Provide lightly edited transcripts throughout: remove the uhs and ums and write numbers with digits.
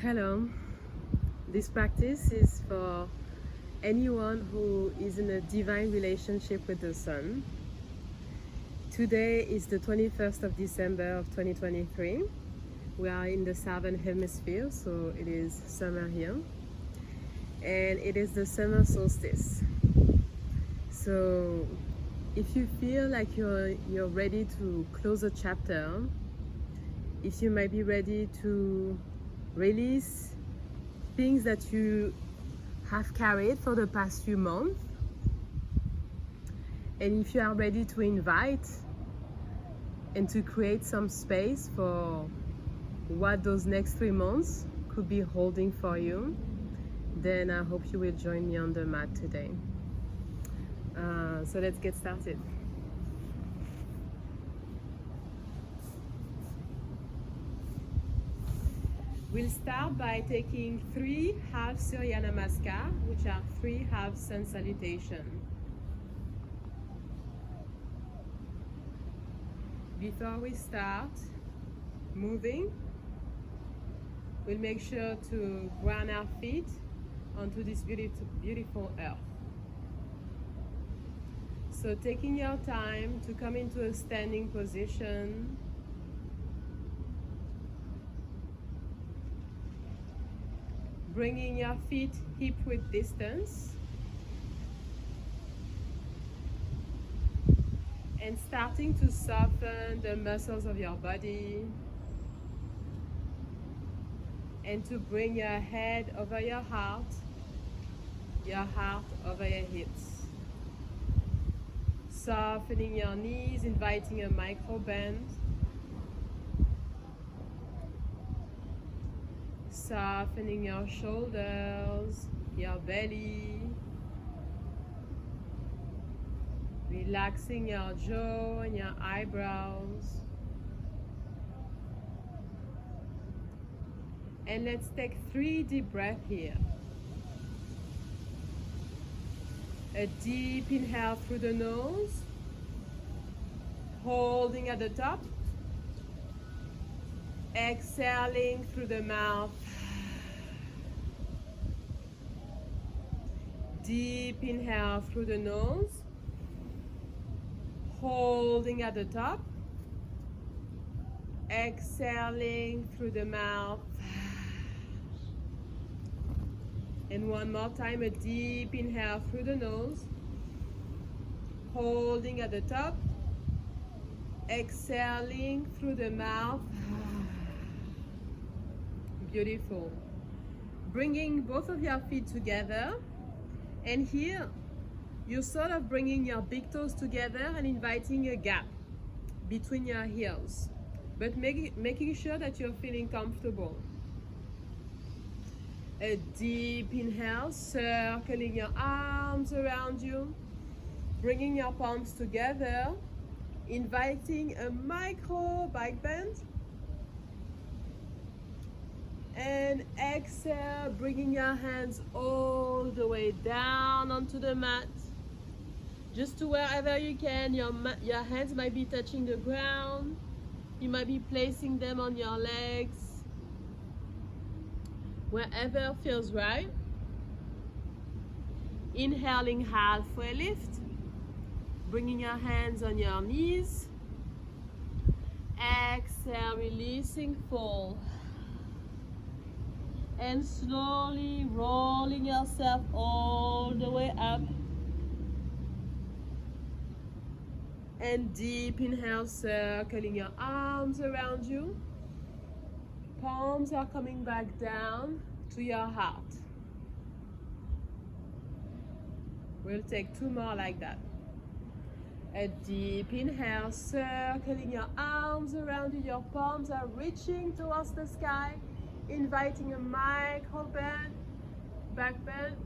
Hello. This practice is for anyone who is in a divine relationship with the sun. Today is the 21st of December of 2023. We are in the southern hemisphere, so it is summer here. And it is the summer solstice. So if you feel like you're ready to close a chapter, if you might be ready to release things that you have carried for the past few months, and if you are ready to invite and to create some space for what those next 3 months could be holding for you, then I hope you will join me on the mat today. So let's get started. We'll start by taking 3 half Surya Namaskar, which are 3 half sun salutation. Before we start moving, we'll make sure to ground our feet onto this beautiful earth. So taking your time to come into a standing position, bringing your feet hip width distance, and starting to soften the muscles of your body, and to bring your head over your heart over your hips. Softening your knees, inviting a micro bend. Softening your shoulders, your belly. Relaxing your jaw and your eyebrows. And let's take 3 deep breaths here. A deep inhale through the nose, holding at the top, exhaling through the mouth. Deep inhale through the nose, holding at the top, exhaling through the mouth. And one more time, a deep inhale through the nose, holding at the top, exhaling through the mouth. Beautiful. Bringing both of your feet together, and here you're sort of bringing your big toes together and inviting a gap between your heels, but making sure that you're feeling comfortable. A deep inhale, circling your arms around you, bringing your palms together, inviting a micro back bend. And exhale, bringing your hands all the way down onto the mat. Just to wherever you can, your hands might be touching the ground. You might be placing them on your legs. Wherever feels right. Inhaling halfway lift, bringing your hands on your knees. Exhale, releasing full. And slowly rolling yourself all the way up. And deep inhale, circling your arms around you. Palms are coming back down to your heart. We'll take 2 more like that. A deep inhale, circling your arms around you. Your palms are reaching towards the sky, inviting a micro bend, back bend.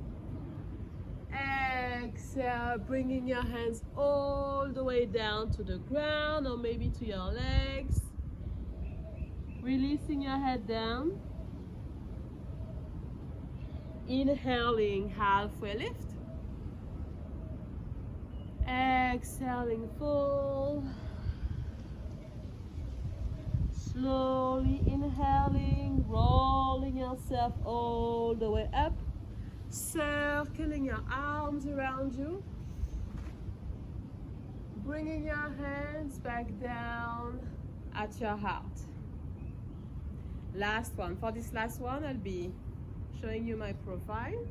Exhale, bringing your hands all the way down to the ground or maybe to your legs. Releasing your head down. Inhaling halfway lift. Exhaling full. Slowly inhaling, rolling your yourself all the way up, circling your arms around you, bringing your hands back down at your heart. Last one. For this last one, I'll be showing you my profile.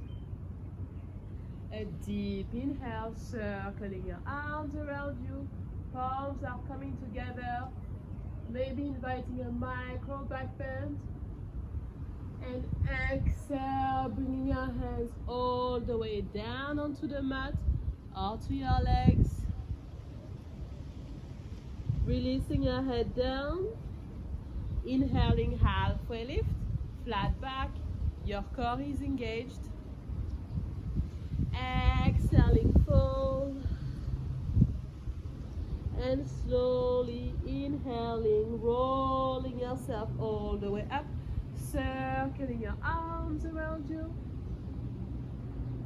A deep inhale, circling your arms around you. Palms are coming together. Maybe inviting a micro back bend. And exhale, bringing your hands all the way down onto the mat or to your legs. Releasing your head down. Inhaling, halfway lift, flat back. Your core is engaged. Exhaling, fold. And slowly inhaling, rolling yourself all the way up, circling your arms around you,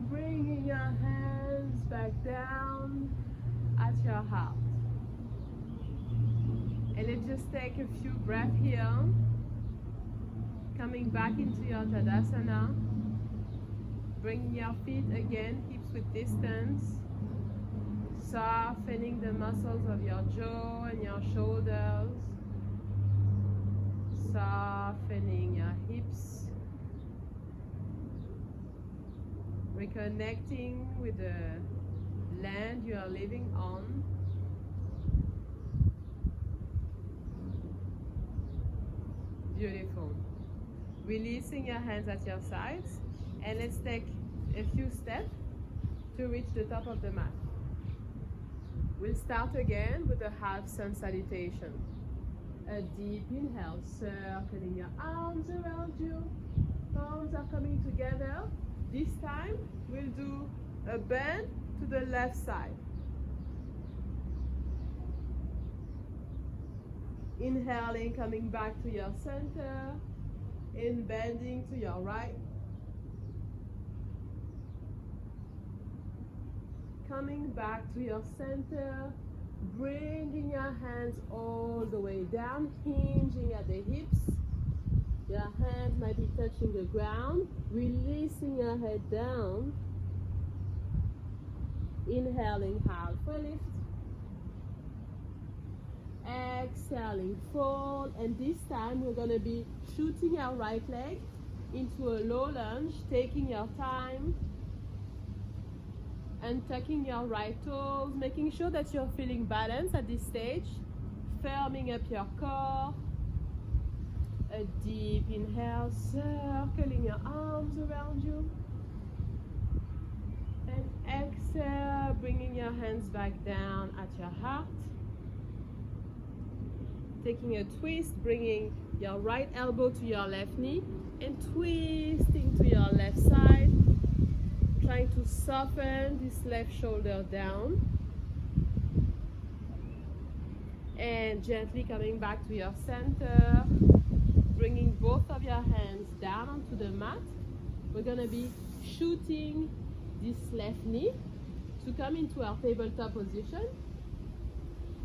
bringing your hands back down at your heart. And let's just take a few breaths here, coming back into your Tadasana, bringing your feet again, hips with distance, softening the muscles of your jaw and your shoulders, softening your hips, reconnecting with the land you are living on. Beautiful. Releasing your hands at your sides, and let's take a few steps to reach the top of the mat. We'll start again with a half sun salutation. A deep inhale, circling your arms around you. Palms are coming together. This time we'll do a bend to the left side. Inhaling, coming back to your center. In bending to your right. Coming back to your center, bringing your hands all the way down, hinging at the hips. Your hands might be touching the ground, releasing your head down. Inhaling, halfway lift. Exhaling, fold, and this time we're going to be shooting our right leg into a low lunge, taking your time. And tucking your right toes, making sure that you're feeling balanced at this stage, firming up your core. A deep inhale, circling your arms around you. And exhale, bringing your hands back down at your heart. Taking a twist, bringing your right elbow to your left knee and twisting to your left side. Trying to soften this left shoulder down. And gently coming back to your center. Bringing both of your hands down onto the mat. We're going to be shooting this left knee to come into our tabletop position.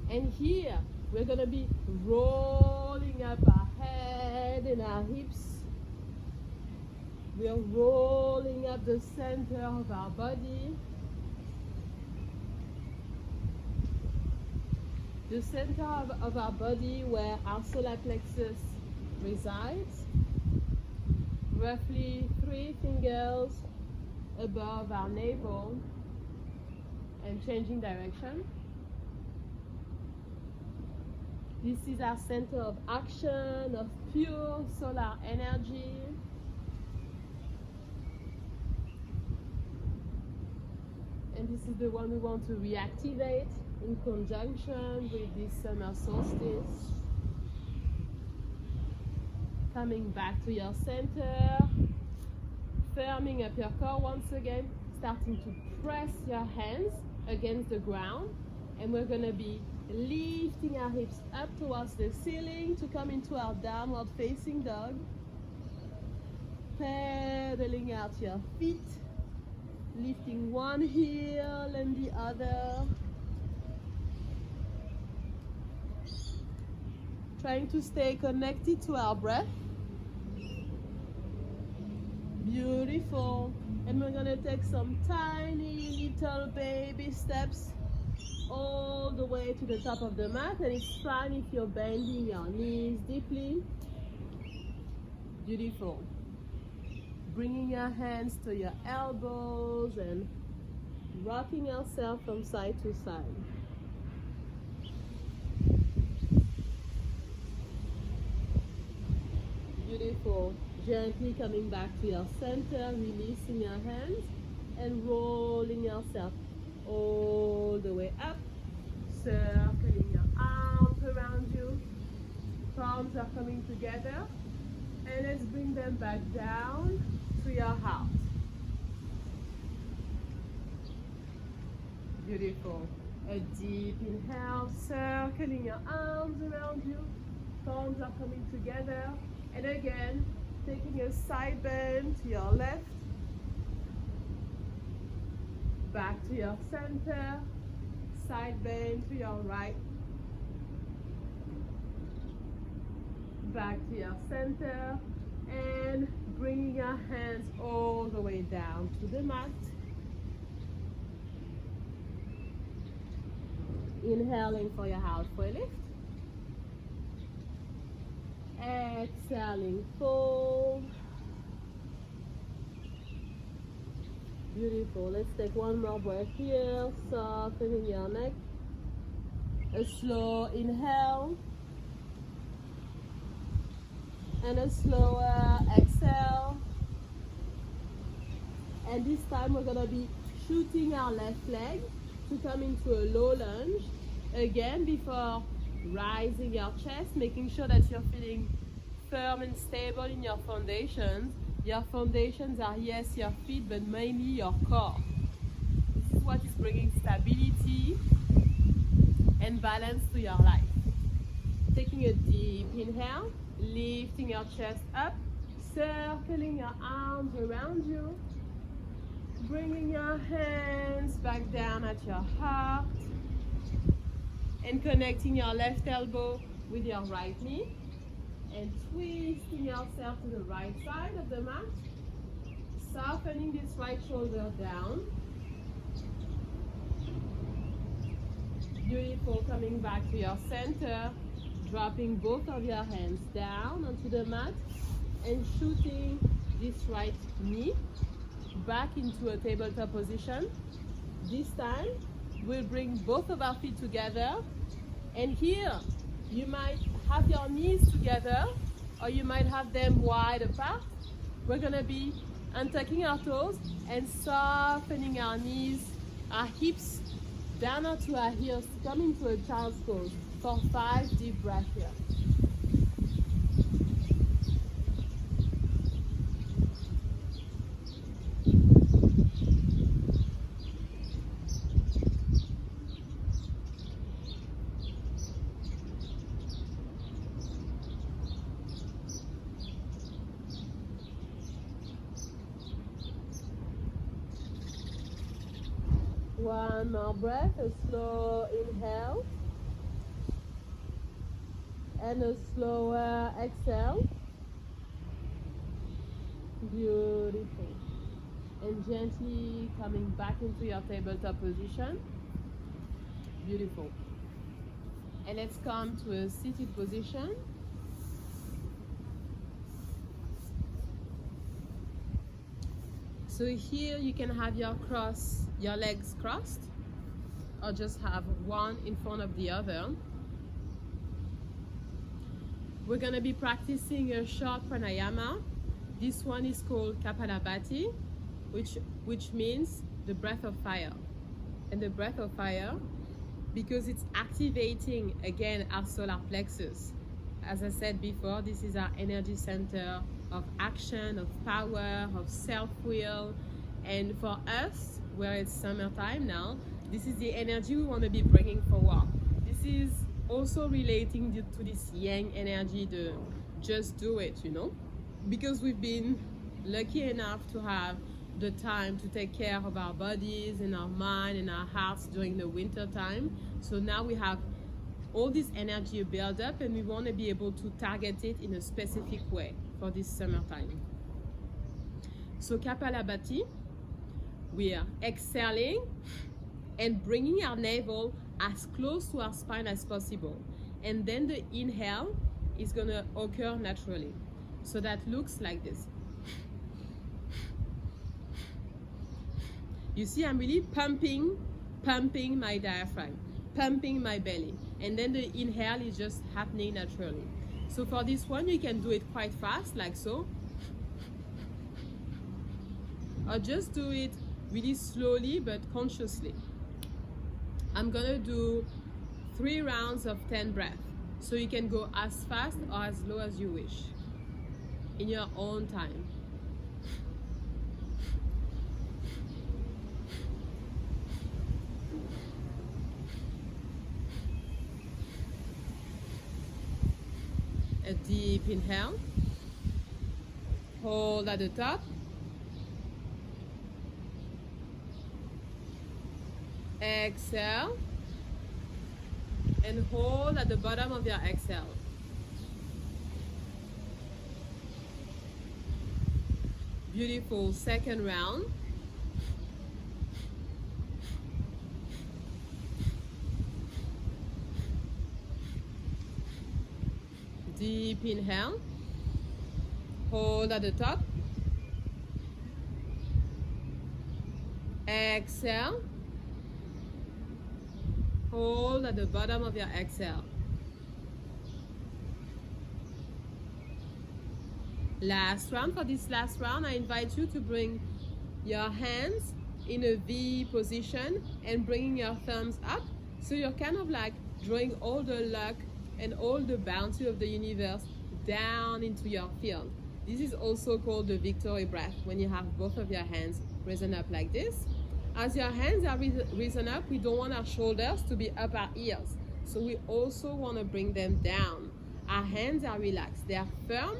And here we're going to be rolling up our head and our hips. We are rolling up the center of our body. The center of our body where our solar plexus resides. Roughly 3 fingers above our navel. And changing direction. This is our center of action, of pure solar energy. And this is the one we want to reactivate in conjunction with this summer solstice. Coming back to your center, firming up your core once again, starting to press your hands against the ground, and we're going to be lifting our hips up towards the ceiling to come into our downward facing dog. Pedaling out your feet. Lifting one heel and the other. Trying to stay connected to our breath. Beautiful. And we're gonna take some tiny little baby steps all the way to the top of the mat, and it's fine if you're bending your knees deeply. Beautiful. Bringing your hands to your elbows and rocking yourself from side to side. Beautiful. Gently coming back to your center, releasing your hands and rolling yourself all the way up, circling your arms around you. Palms are coming together, and let's bring them back down to your heart. Beautiful. A deep inhale, circling your arms around you. Palms are coming together, and again, taking a side bend to your left, back to your center, side bend to your right, back to your center, and bringing your hands all the way down to the mat. Inhaling for your halfway lift. Exhaling, fold. Beautiful. Let's take one more breath here, softening your neck. A slow inhale and a slower exhale. And this time we're gonna be shooting our left leg to come into a low lunge. Again, before rising your chest, making sure that you're feeling firm and stable in your foundations. Your foundations are, yes, your feet, but mainly your core. This is what is bringing stability and balance to your life. Taking a deep inhale, lifting your chest up, circling your arms around you, bringing your hands back down at your heart, and connecting your left elbow with your right knee, and twisting yourself to the right side of the mat, softening this right shoulder down. Beautiful. Coming back to your center, dropping both of your hands down onto the mat and shooting this right knee back into a tabletop position. This time we'll bring both of our feet together, and here you might have your knees together or you might have them wide apart. We're gonna be untucking our toes and softening our knees, our hips down onto our heels to come into a child's pose for 5 deep breaths here. One more breath, a slow inhale and a slower exhale. Beautiful. And gently coming back into your tabletop position. Beautiful. And let's come to a seated position. So here you can have your legs crossed, or just have one in front of the other. We're going to be practicing a short pranayama. This one is called Kapalabhati, which means the breath of fire. And the breath of fire, because it's activating again our solar plexus. As I said before, this is our energy center of action, of power, of self-will. And for us, where it's summertime now, this is the energy we want to be bringing forward. This is also relating to this yang energy, the just do it, because we've been lucky enough to have the time to take care of our bodies and our mind and our hearts during the winter time. So now we have all this energy build up, and we want to be able to target it in a specific way for this summertime. So Kapalabhati, we are exhaling and bringing our navel as close to our spine as possible. And then the inhale is going to occur naturally. So that looks like this. You see, I'm really pumping my diaphragm, pumping my belly. And then the inhale is just happening naturally. So for this one, you can do it quite fast, like so. Or just do it really slowly but consciously. I'm gonna do 3 rounds of 10 breaths. So you can go as fast or as low as you wish, in your own time. A deep inhale. Hold at the top. Exhale. And hold at the bottom of your exhale. Beautiful. Second round. Deep inhale. Hold at the top. Exhale. Hold at the bottom of your exhale. Last round. For this last round, I invite you to bring your hands in a V position and bringing your thumbs up. So you're kind of like drawing all the luck and all the bounty of the universe down into your field. This is also called the victory breath, when you have both of your hands risen up like this. As your hands are risen up, we don't want our shoulders to be up our ears. So we also want to bring them down. Our hands are relaxed. They are firm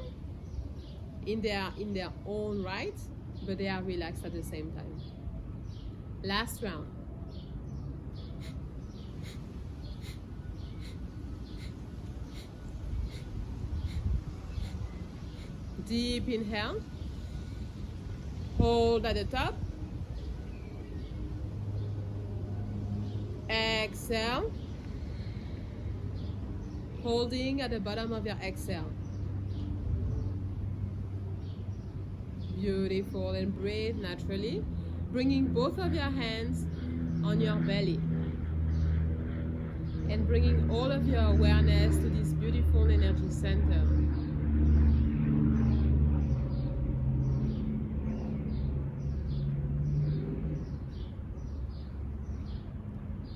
in their own right, but they are relaxed at the same time. Last round. Deep inhale. Hold at the top. Exhale. Holding at the bottom of your exhale. Beautiful. And breathe naturally. Bringing both of your hands on your belly. And bringing all of your awareness to this beautiful energy center.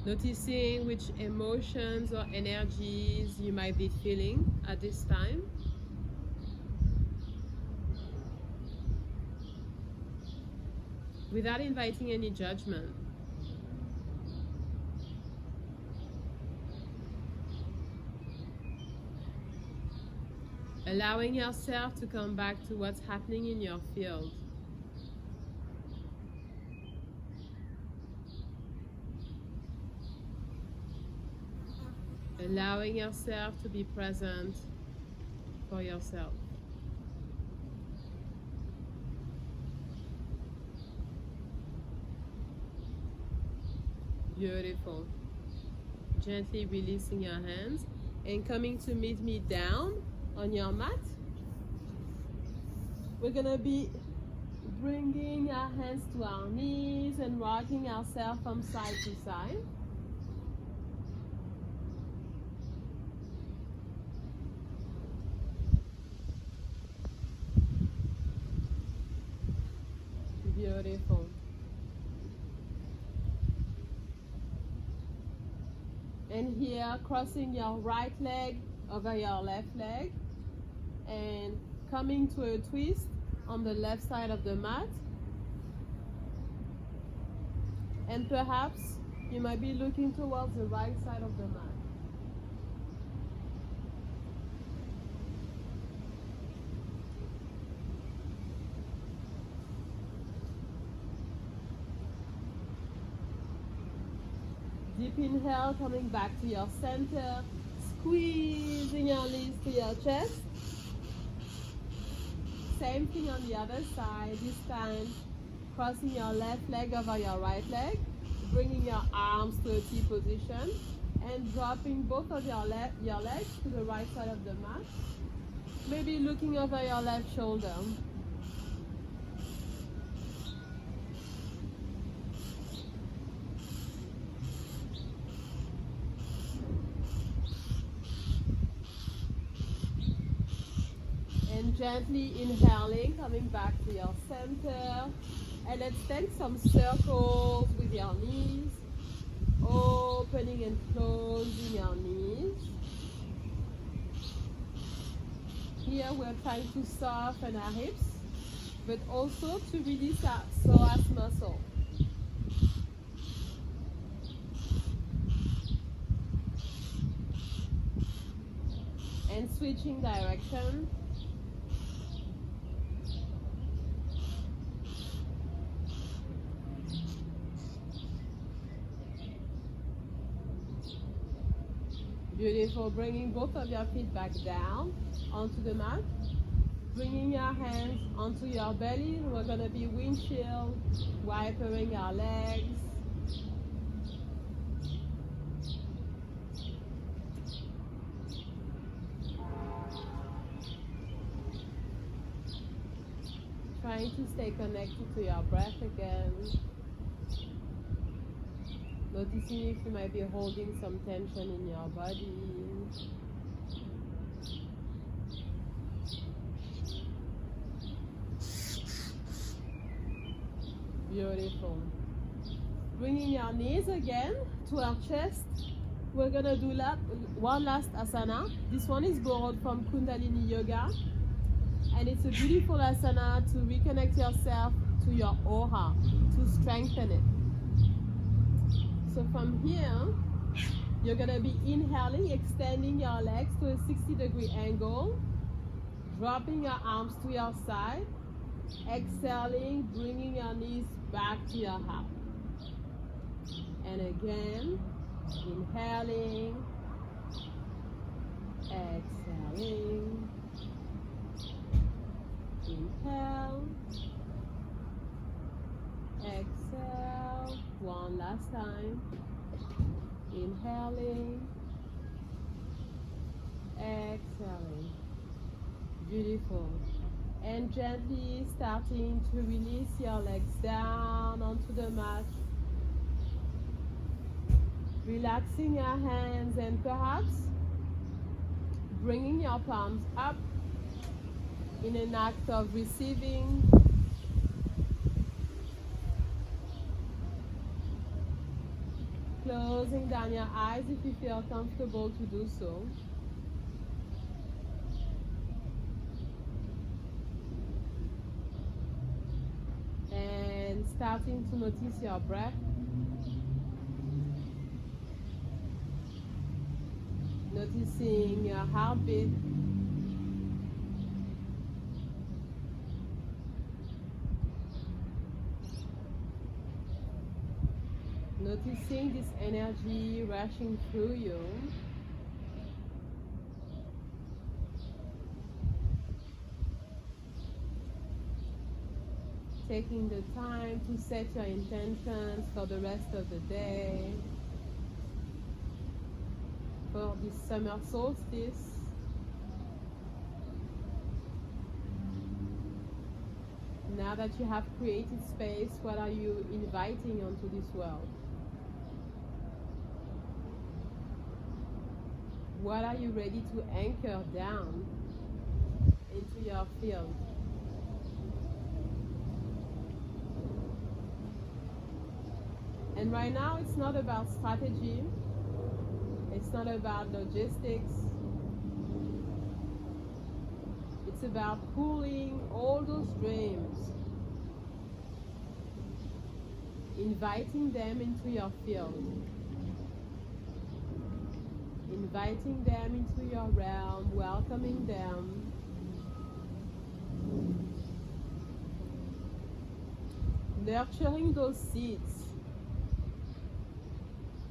Noticing which emotions or energies you might be feeling at this time. Without inviting any judgment. Allowing yourself to come back to what's happening in your field. Allowing yourself to be present for yourself. Beautiful. Gently releasing your hands and coming to meet me down on your mat. We're gonna be bringing our hands to our knees and rocking ourselves from side to side. Beautiful. And here, crossing your right leg over your left leg and coming to a twist on the left side of the mat. And perhaps you might be looking towards the right side of the mat. Deep inhale, coming back to your center, squeezing your knees to your chest. same thing on the other side. This time, crossing your left leg over your right leg, bringing your arms to a T position, and dropping both of your legs to the right side of the mat. Maybe looking over your left shoulder. And gently inhaling, coming back to your center. And let's take some circles with your knees, opening and closing your knees. Here we're trying to soften our hips, but also to release our psoas muscle. And switching direction. Beautiful. Bringing both of your feet back down onto the mat. Bringing your hands onto your belly. We're going to be windshield wipering our legs. Trying to stay connected to your breath again. Noticing if you might be holding some tension in your body. Beautiful. Bringing your knees again to our chest. We're going to do one last asana. This one is borrowed from Kundalini Yoga. And it's a beautiful asana to reconnect yourself to your aura, to strengthen it. So from here, you're going to be inhaling, extending your legs to a 60-degree angle, dropping your arms to your side, exhaling, bringing your knees back to your heart. And again, inhaling, exhaling, inhale, exhale, one last time, inhaling, exhaling, beautiful, and gently starting to release your legs down onto the mat, relaxing your hands and perhaps bringing your palms up in an act of receiving. Closing down your eyes if you feel comfortable to do so. And starting to notice your breath. Noticing your heartbeat. Noticing this energy rushing through you. Taking the time to set your intentions for the rest of the day, for this summer solstice. Now that you have created space, what are you inviting onto this world? What are you ready to anchor down into your field? And right now, it's not about strategy. It's not about logistics. It's about pulling all those dreams, inviting them into your field, inviting them into your realm, welcoming them, nurturing those seeds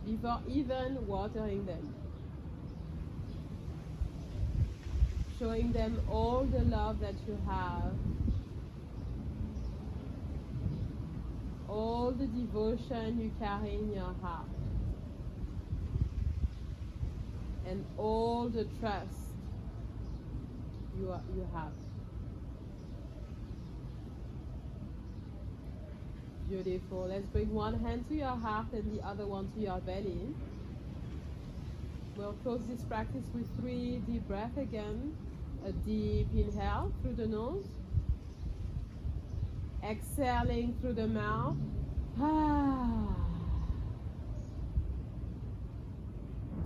before even watering them. showing them all the love that you have, all the devotion you carry in your heart, and all the trust you have. Beautiful. Let's bring one hand to your heart and the other one to your belly. We'll close this practice with 3 deep breaths again. A deep inhale through the nose, exhaling through the mouth.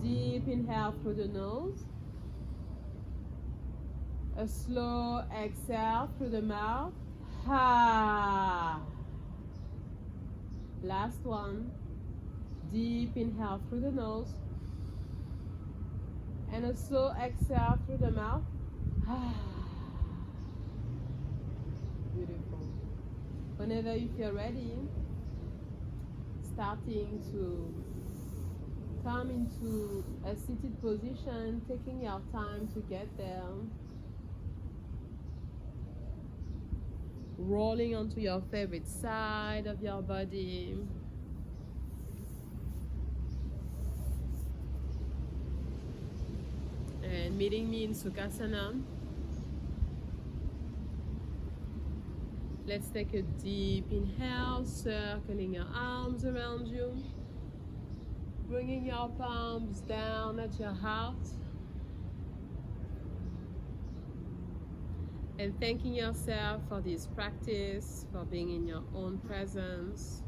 Deep inhale through the nose, a slow exhale through the mouth. Last one. Deep inhale through the nose and a slow exhale through the mouth. Beautiful. Whenever you feel ready, starting to come into a seated position, taking your time to get there. Rolling onto your favorite side of your body. And meeting me in Sukhasana. Let's take a deep inhale, circling your arms around you. Bringing your palms down at your heart. And thanking yourself for this practice, for being in your own presence,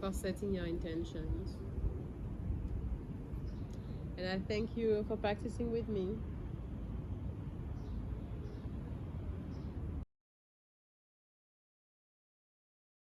for setting your intentions. And I thank you for practicing with me.